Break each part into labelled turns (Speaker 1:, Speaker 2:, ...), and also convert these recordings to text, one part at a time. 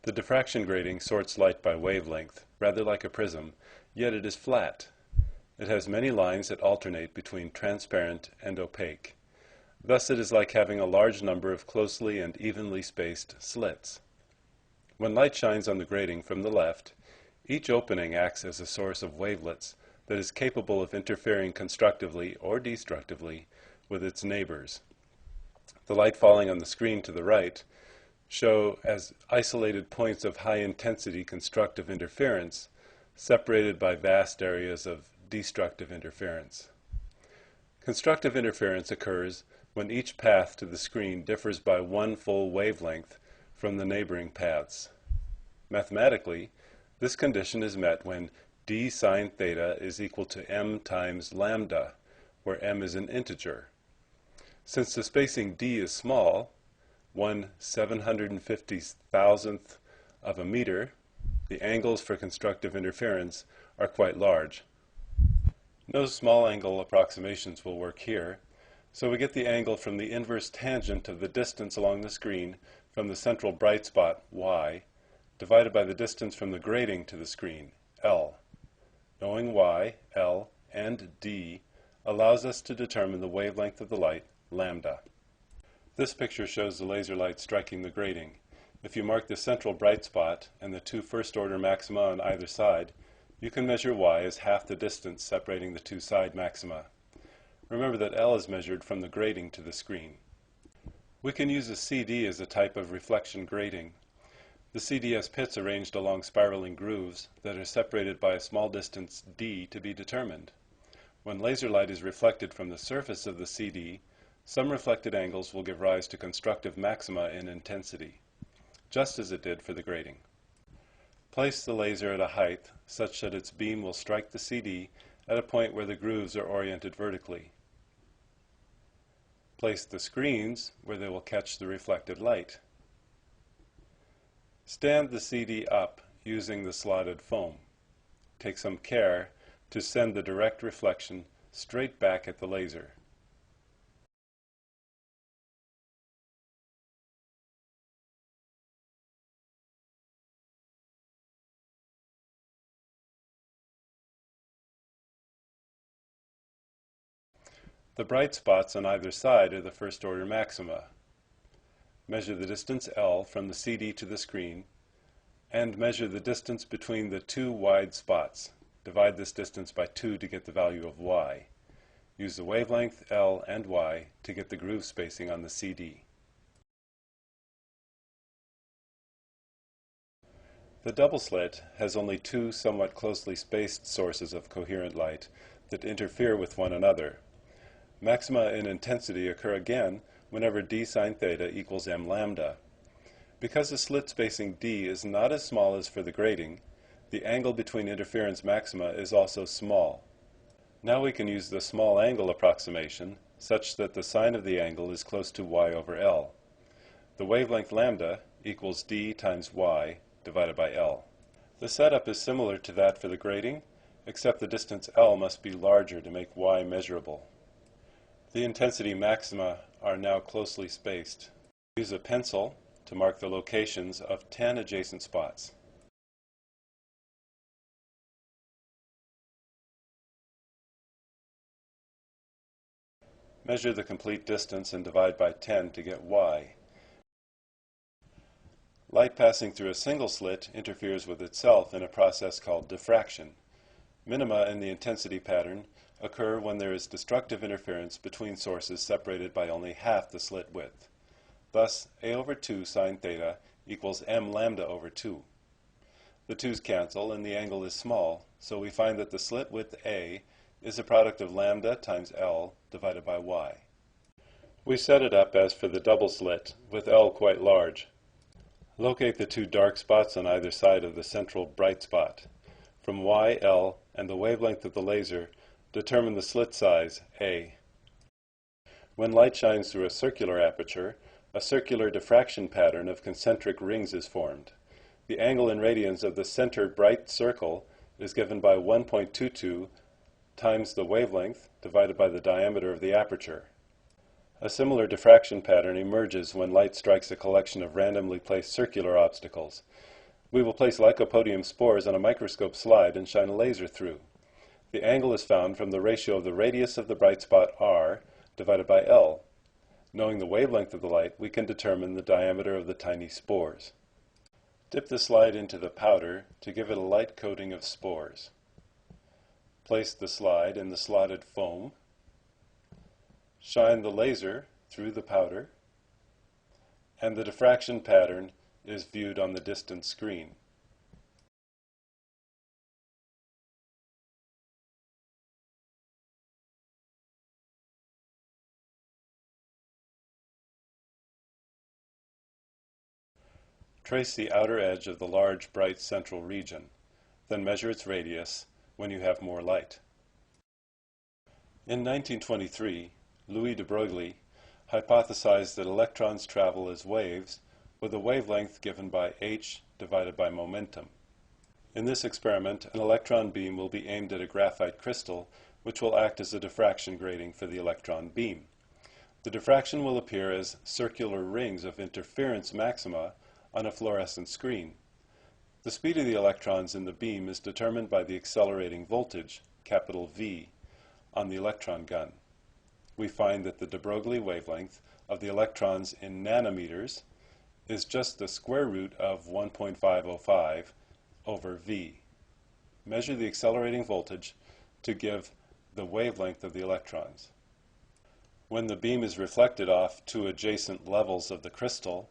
Speaker 1: The diffraction grating sorts light by wavelength, rather like a prism, yet it is flat. It has many lines that alternate between transparent and opaque. Thus it is like having a large number of closely and evenly spaced slits. When light shines on the grating from the left, each opening acts as a source of wavelets that is capable of interfering constructively or destructively with its neighbors. The light falling on the screen to the right show as isolated points of high-intensity constructive interference separated by vast areas of destructive interference. Constructive interference occurs when each path to the screen differs by one full wavelength from the neighboring paths. Mathematically, this condition is met when d sine theta is equal to m times lambda, where m is an integer. Since the spacing d is small, 1/750,000th of a meter, the angles for constructive interference are quite large. No small angle approximations will work here, so we get the angle from the inverse tangent of the distance along the screen from the central bright spot, y, divided by the distance from the grating to the screen, L. Knowing y, L, and d allows us to determine the wavelength of the light, lambda. This picture shows the laser light striking the grating. If you mark the central bright spot and the two first-order maxima on either side, you can measure y as half the distance separating the two side maxima. Remember that L is measured from the grating to the screen. We can use a CD as a type of reflection grating. The CD has pits arranged along spiraling grooves that are separated by a small distance d to be determined. When laser light is reflected from the surface of the CD, some reflected angles will give rise to constructive maxima in intensity, just as it did for the grating. Place the laser at a height such that its beam will strike the CD at a point where the grooves are oriented vertically. Place the screens where they will catch the reflected light. Stand the CD up using the slotted foam. Take some care to send the direct reflection straight back at the laser. The bright spots on either side are the first-order maxima. Measure the distance L from the CD to the screen, and measure the distance between the two wide spots. Divide this distance by 2 to get the value of y. Use the wavelength L and y to get the groove spacing on the CD. The double slit has only two somewhat closely spaced sources of coherent light that interfere with one another. Maxima in intensity occur again whenever d sine theta equals m lambda. Because the slit spacing d is not as small as for the grating, the angle between interference maxima is also small. Now we can use the small angle approximation such that the sine of the angle is close to y over L. The wavelength lambda equals d times y divided by L. The setup is similar to that for the grating, except the distance L must be larger to make y measurable. The intensity maxima are now closely spaced. Use a pencil to mark the locations of 10 adjacent spots. Measure the complete distance and divide by 10 to get y. Light passing through a single slit interferes with itself in a process called diffraction. Minima in the intensity pattern occur when there is destructive interference between sources separated by only half the slit width. Thus, a over 2 sine theta equals m lambda over 2. The 2's cancel and the angle is small, so we find that the slit width a is a product of lambda times L divided by y. We set it up as for the double slit, with L quite large. Locate the two dark spots on either side of the central bright spot. From y, L, and the wavelength of the laser, determine the slit size, A. When light shines through a circular aperture, a circular diffraction pattern of concentric rings is formed. The angle in radians of the center bright circle is given by 1.22 times the wavelength divided by the diameter of the aperture. A similar diffraction pattern emerges when light strikes a collection of randomly placed circular obstacles. We will place lycopodium spores on a microscope slide and shine a laser through. The angle is found from the ratio of the radius of the bright spot r divided by L. Knowing the wavelength of the light, we can determine the diameter of the tiny spores. Dip the slide into the powder to give it a light coating of spores. Place the slide in the slotted foam. Shine the laser through the powder, and the diffraction pattern is viewed on the distant screen. Trace the outer edge of the large, bright central region, then measure its radius when you have more light. In 1923, Louis de Broglie hypothesized that electrons travel as waves with a wavelength given by h divided by momentum. In this experiment, an electron beam will be aimed at a graphite crystal, which will act as a diffraction grating for the electron beam. The diffraction will appear as circular rings of interference maxima on a fluorescent screen. The speed of the electrons in the beam is determined by the accelerating voltage, capital V, on the electron gun. We find that the de Broglie wavelength of the electrons in nanometers is just the square root of 1.505 over V. Measure the accelerating voltage to give the wavelength of the electrons. When the beam is reflected off two adjacent levels of the crystal,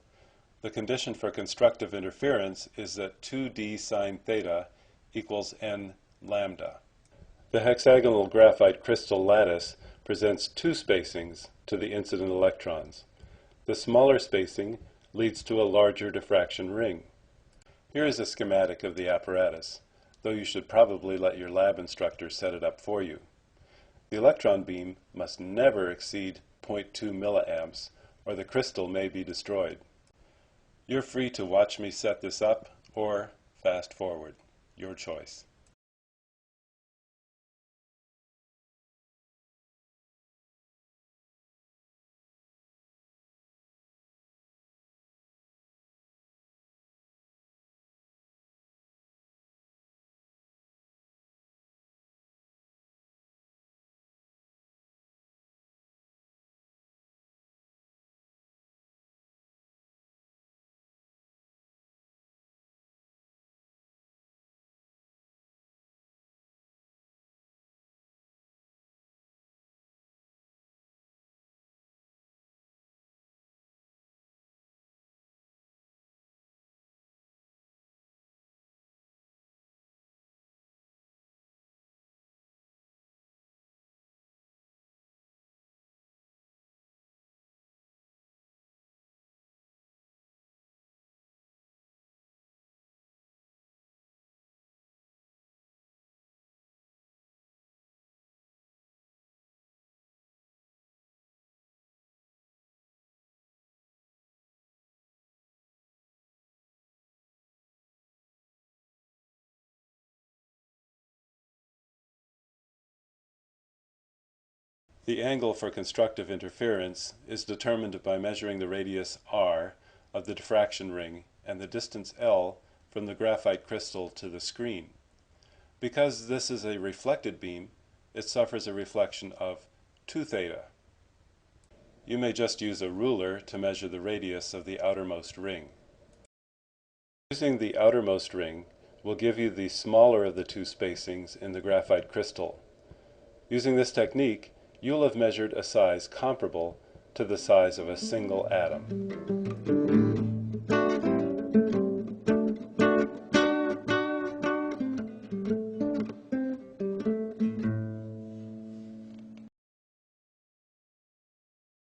Speaker 1: the condition for constructive interference is that 2d sine theta equals n lambda. The hexagonal graphite crystal lattice presents two spacings to the incident electrons. The smaller spacing leads to a larger diffraction ring. Here is a schematic of the apparatus, though you should probably let your lab instructor set it up for you. The electron beam must never exceed 0.2 milliamps, or the crystal may be destroyed. You're free to watch me set this up or fast forward, your choice. The angle for constructive interference is determined by measuring the radius r of the diffraction ring and the distance L from the graphite crystal to the screen. Because this is a reflected beam, it suffers a reflection of 2 theta. You may just use a ruler to measure the radius of the outermost ring. Using the outermost ring will give you the smaller of the two spacings in the graphite crystal. Using this technique, you'll have measured a size comparable to the size of a single atom.